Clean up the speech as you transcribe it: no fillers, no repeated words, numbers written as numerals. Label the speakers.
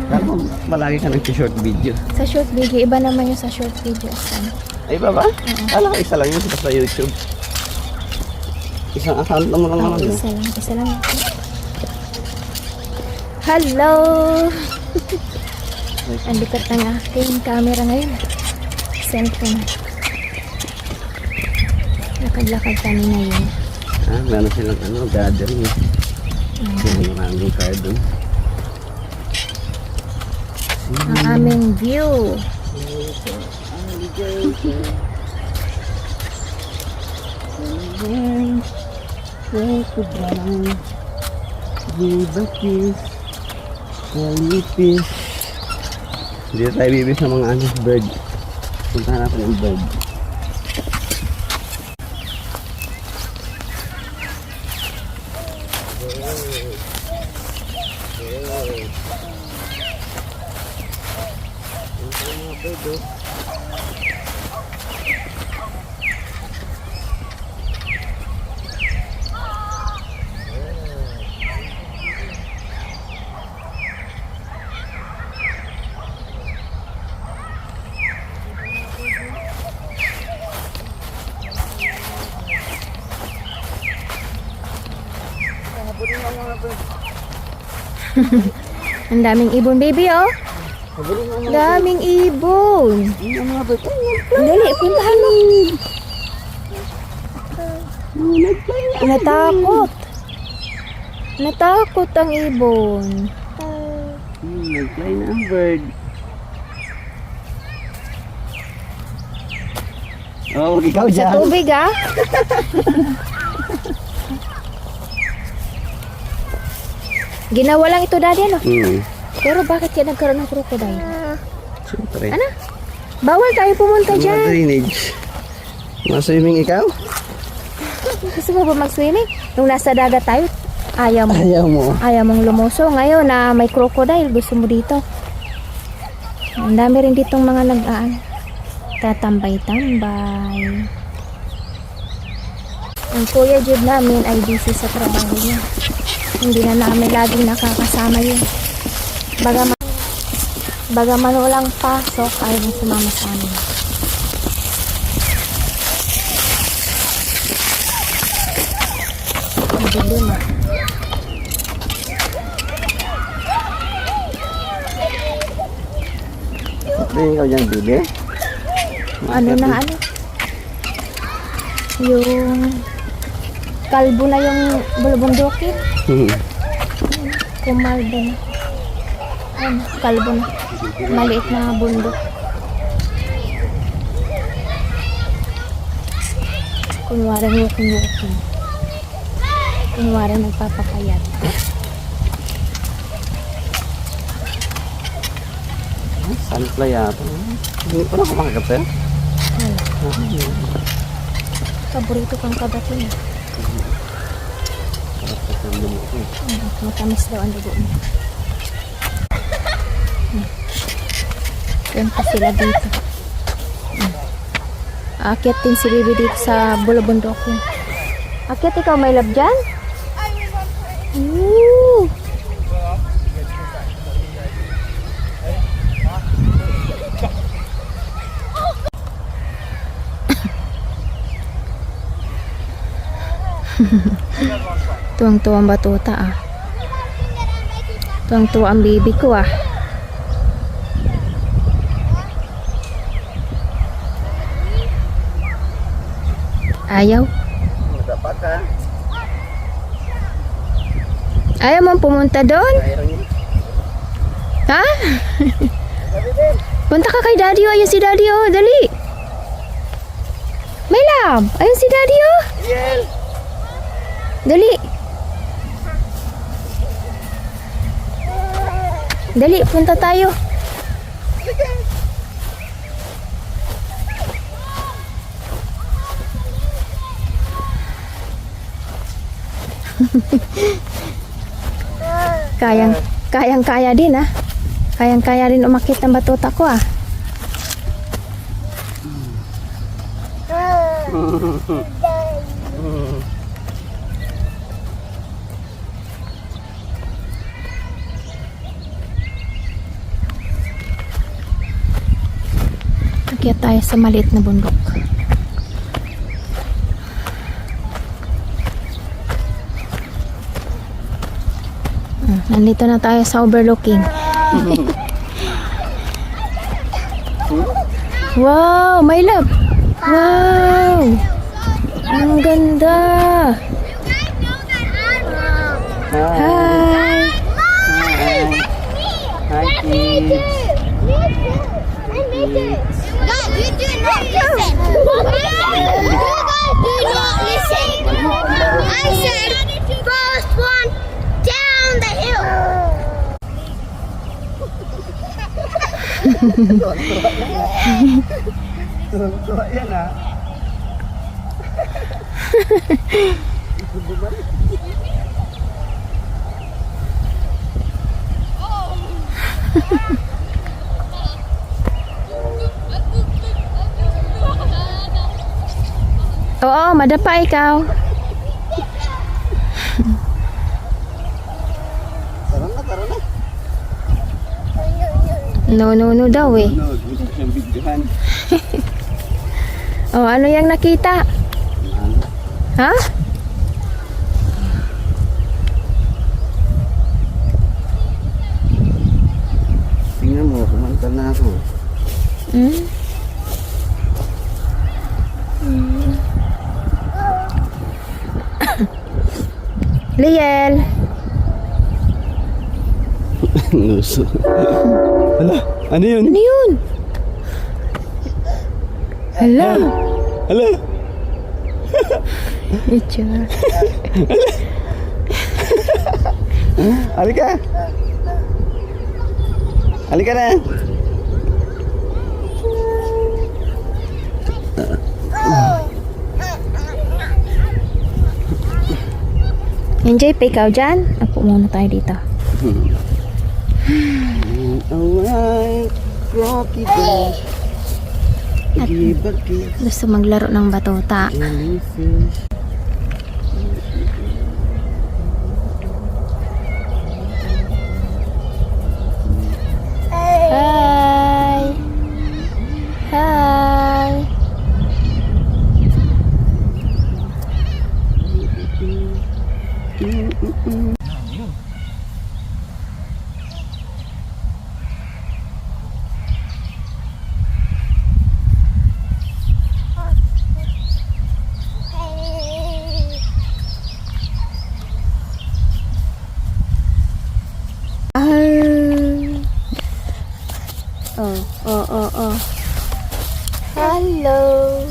Speaker 1: Pero malagi ka nag-short video.
Speaker 2: Sa short video, iba naman yung sa short video.
Speaker 1: Ay, ba ba? Kala ko isa lang yun sa YouTube. Isang account mo lang naman.
Speaker 2: Isa lang. Hello! Ang likat ng aking camera ngayon. Cellphone. Lakad-lakad kami ngayon.
Speaker 1: Meron silang gathering. Maraming car doon.
Speaker 2: Ang aming view.
Speaker 1: Dito tayo bibis sa mga bird. Puntahan natin ang bird.
Speaker 2: Ang daming ibon, baby, oh. Daming ibon. Dali, puntahan mo. Natakot ang ibon.
Speaker 1: Nag-fly na ang bird. Oh, ikaw
Speaker 2: Sa
Speaker 1: dyan.
Speaker 2: tubig, ah. Ginawa lang ito, daddy, ano? Pero bakit kaya nagkaroon ng crocodile?
Speaker 1: Siyempre.
Speaker 2: Ano? Bawal tayo pumunta
Speaker 1: Mga
Speaker 2: dyan.
Speaker 1: drainage. Maswimming ikaw?
Speaker 2: Gusto mo ba mag-swimming? Nung nasa dagat tayo, ayaw mo.
Speaker 1: Ayaw mo.
Speaker 2: Mong lumuso. Ngayon na may crocodile, gusto mo dito. Ang dami rin ditong mga tatambay-tambay. Ang Kuya Jude namin ay busy sa trabaho niya. Hindi na namin laging nakakasama yun. Bagaman walang pasok, ayaw mo sumama sa amin. Dilim, ah.
Speaker 1: Ito ikaw dyan, bibi?
Speaker 2: Ano? Yung kalbo na yung bulubundukin. Kumalbo na. Ano, kalbo na. Maliit na bundok. Kunwari walking. Kunwari nagpapakayat.
Speaker 1: Sunfly yata. Hindi ko na kumakagap sa'yo.
Speaker 2: Paborito kang kabatin. Matamis daw ang dugo mo. Yan pa sila dito. Aakyat din si Bibi dito sa bulubundok. Aakyat ikaw, may love dyan? Ooh. Tuwang-tuwa ang batuta, ah. Tuwang-tuwa ang baby ko, ah. Ayaw. Ayaw mong pumunta doon? Ha? Punta ka kay daddy, oh. Ayun si daddy, oh. Dali. May love. Ayun si daddy, oh. Dali. Dali, punta tayo. Kayang-kaya din, ah. Kayang-kaya rin umakyat ng batuta ko, ah. Akyat tayo sa maliit na bundok. Nandito na tayo sa overlooking. Wow, my love. Wow. Ang ganda. Hi.
Speaker 1: Hi, kids.
Speaker 3: Guys, you do not listen. You guys do not listen. I said first one down the hill.
Speaker 1: Tuwa yan ah.
Speaker 2: Oo, madapa ikaw.
Speaker 1: Tara na.
Speaker 2: No daw eh.
Speaker 1: No, gusto siyang bigyan.
Speaker 2: Oh, ano yung nakita? Ha?
Speaker 1: Tingnan mo, kumanta na ako.
Speaker 2: Hmm? Liel.
Speaker 1: Nguso. Hala, ano yun?
Speaker 2: Ano yun? Hala.
Speaker 1: Hala.
Speaker 2: Itsura.
Speaker 1: Halika. Halika na.
Speaker 2: Enjoy pa ikaw dyan? Apo muna tayo dito.
Speaker 1: Alright, crocodile. Bagi-bagi,
Speaker 2: Gusto maglaro ng batuta.
Speaker 1: jellyfish.
Speaker 2: Hi! Hi! Oh. Hello.